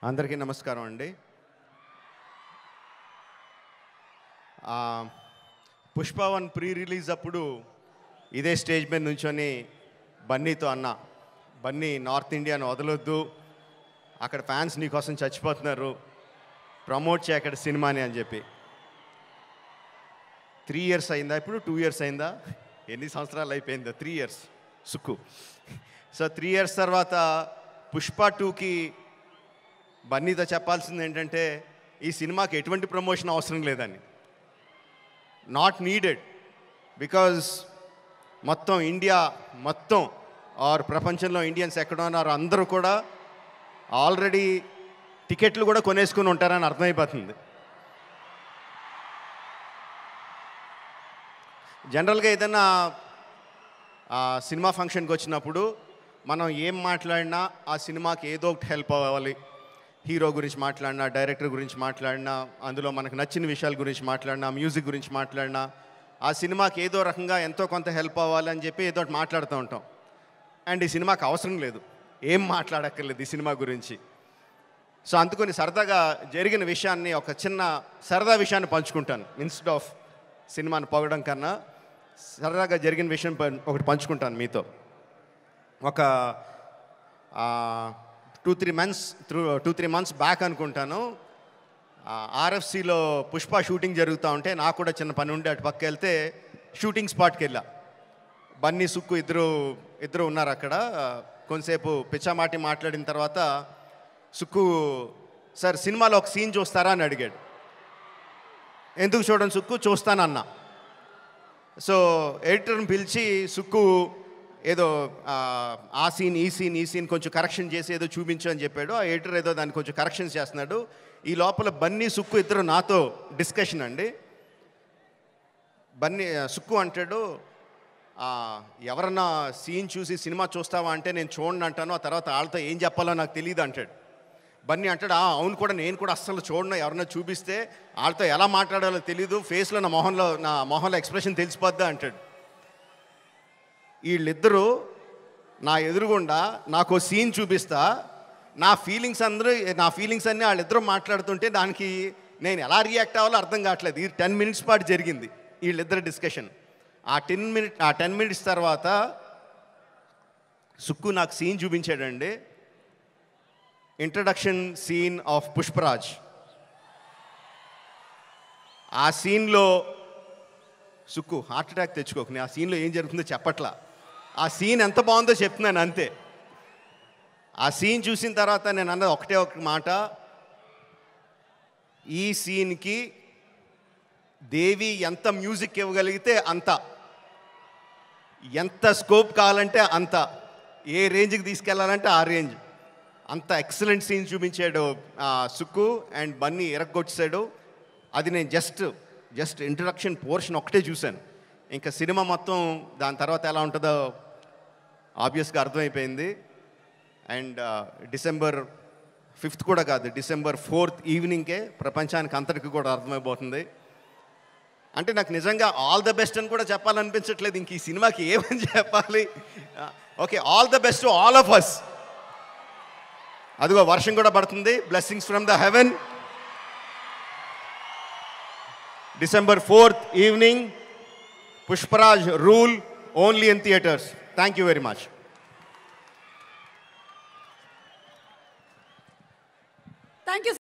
అందరికీ నమస్కారం అండి. పుష్ప 1 ప్రీ రిలీజ్ అప్పుడు ఇదే స్టేజ్ మీద నుంచొని బన్నీతో అన్నా, బన్నీ నార్త్ ఇండియాను వదలొద్దు, అక్కడ ఫ్యాన్స్ నీకోసం చచ్చిపోతున్నారు, ప్రమోట్ చేయ అక్కడ సినిమాని అని చెప్పి. 3 ఇయర్స్ అయిందా, ఇప్పుడు 2 ఇయర్స్ అయిందా, ఎన్ని సంవత్సరాలు అయిపోయిందా? 3 ఇయర్స్ సుక్కు. సో 3 ఇయర్స్ తర్వాత పుష్ప 2కి బన్నీతో చెప్పాల్సింది ఏంటంటే, ఈ సినిమాకి ఎటువంటి ప్రమోషన్ అవసరం లేదని. నాట్ నీడెడ్, బికాజ్ మొత్తం ఇండియా మొత్తం ఆర్ ప్రపంచంలో ఇండియన్స్ ఎక్కడ ఉన్నారో అందరూ కూడా ఆల్రెడీ టికెట్లు కూడా కొనేసుకుని ఉంటారని అర్థమైపోతుంది. జనరల్గా ఏదైనా సినిమా ఫంక్షన్కి వచ్చినప్పుడు మనం ఏం మాట్లాడినా ఆ సినిమాకి ఏదో ఒకటి హెల్ప్ అవ్వాలి. హీరో గురించి మాట్లాడినా, డైరెక్టర్ గురించి మాట్లాడినా, అందులో మనకు నచ్చిన విషయాల గురించి మాట్లాడినా, మ్యూజిక్ గురించి మాట్లాడినా, ఆ సినిమాకి ఏదో రకంగా ఎంతో కొంత హెల్ప్ అవ్వాలని చెప్పి ఏదో ఒకటి మాట్లాడుతూ ఉంటాం. అండ్ ఈ సినిమాకి అవసరం లేదు, ఏం మాట్లాడక్కర్లేదు ఈ సినిమా గురించి. సో అందుకని సరదాగా జరిగిన విషయాన్ని, ఒక చిన్న సరదా విషయాన్ని పంచుకుంటాను. ఇన్స్టెడ్ ఆఫ్ సినిమాని పొగడం కన్నా సరదాగా జరిగిన విషయం ఒకటి పంచుకుంటాను మీతో. ఒక 2-3 మంత్స్ బ్యాక్ అనుకుంటాను, ఆర్ఎఫ్సిలో పుష్ప షూటింగ్ జరుగుతూ ఉంటే నాకు కూడా చిన్న పని ఉండి అటు పక్క వెళ్తే షూటింగ్ స్పాట్కి వెళ్ళా. బన్నీ, సుక్కు ఇద్దరు ఉన్నారు అక్కడ. కొంతసేపు పిచ్చామాటి మాట్లాడిన తర్వాత సుక్కు, సార్ సినిమాలో ఒక సీన్ చూస్తారా అని అడిగాడు. ఎందుకు చూడండి సుక్కు, చూస్తానన్నా. సో ఎడిటర్ని పిలిచి సుక్కు ఏదో ఆ సీన్ ఈ సీన్ కొంచెం కరెక్షన్ చేసి ఏదో చూపించు అని చెప్పాడు. ఆ ఎడిటర్ ఏదో దాన్ని కొంచెం కరెక్షన్స్ చేస్తున్నాడు. ఈ లోపల బన్నీ, సుక్కు ఇద్దరు నాతో డిస్కషన్ అండి. సుక్కు అంటాడు, ఎవరన్నా సీన్ చూసి సినిమా చూస్తావా అంటే నేను చూడండి అంటాను, ఆ తర్వాత వాళ్ళతో ఏం చెప్పాలో నాకు తెలియదు అంటాడు. బన్నీ అంటాడు, అవును కూడా, నేను కూడా అస్సలు చూడను, ఎవరన్నా చూపిస్తే వాళ్ళతో ఎలా మాట్లాడాలో తెలీదు, ఫేస్లో నా మొహంలో ఎక్స్ప్రెషన్ తెలిసిపోద్దా అంటాడు. వీళ్ళిద్దరూ నా ఎదురుగుండా నాకు సీన్ చూపిస్తా, నా ఫీలింగ్స్ అన్నీ వాళ్ళిద్దరూ మాట్లాడుతుంటే దానికి నేను ఎలా రియాక్ట్ అవ్వాలో అర్థం కావట్లేదు. ఇది 10 మినిట్స్ పాటు జరిగింది వీళ్ళిద్దరు డిస్కషన్. ఆ 10 మినిట్స్ తర్వాత సుక్కు నాకు సీన్ చూపించాడండి. Introduction scene of Pushparaj. ఆ సీన్లో సుక్కు హార్ట్ అటాక్ తెచ్చుకోకు, ఆ సీన్లో ఏం జరుగుతుందో చెప్పట్లా, ఆ సీన్ ఎంత బాగుందో చెప్తున్నాను అంతే. ఆ సీన్ చూసిన తర్వాత నేను అన్నది ఒకటే ఒక మాట, ఈ సీన్కి దేవి ఎంత మ్యూజిక్ ఇవ్వగలిగితే అంత, ఎంత స్కోప్ కావాలంటే అంత, ఏ రేంజ్కి తీసుకెళ్లాలంటే ఆ రేంజ్, అంత ఎక్సలెంట్ సీన్ చూపించాడు సుక్కు. అండ్ బన్నీ ఇరగ్గొచ్చాడు. అది నేను జస్ట్ ఇంట్రడక్షన్ పోర్షన్ ఒకటే చూశాను. ఇంకా సినిమా మొత్తం దాని తర్వాత ఎలా ఉంటుందో ఆబ్వియస్గా అర్థమైపోయింది. అండ్ December 5th కూడా కాదు, December 4th ఈవినింగ్కే ప్రపంచానికి అంతటికి కూడా అర్థమైపోతుంది. అంటే నాకు నిజంగా ఆల్ ద బెస్ట్ అని కూడా చెప్పాలనిపించట్లేదు, ఇంక ఈ సినిమాకి ఏమని చెప్పాలి. Okay, all the best to all of us. అదిగో వర్షం కూడా పడుతుంది, blessings from the heaven. December 4th evening, Pushparaj rule, only in theatres. Thank you very much. Thank you.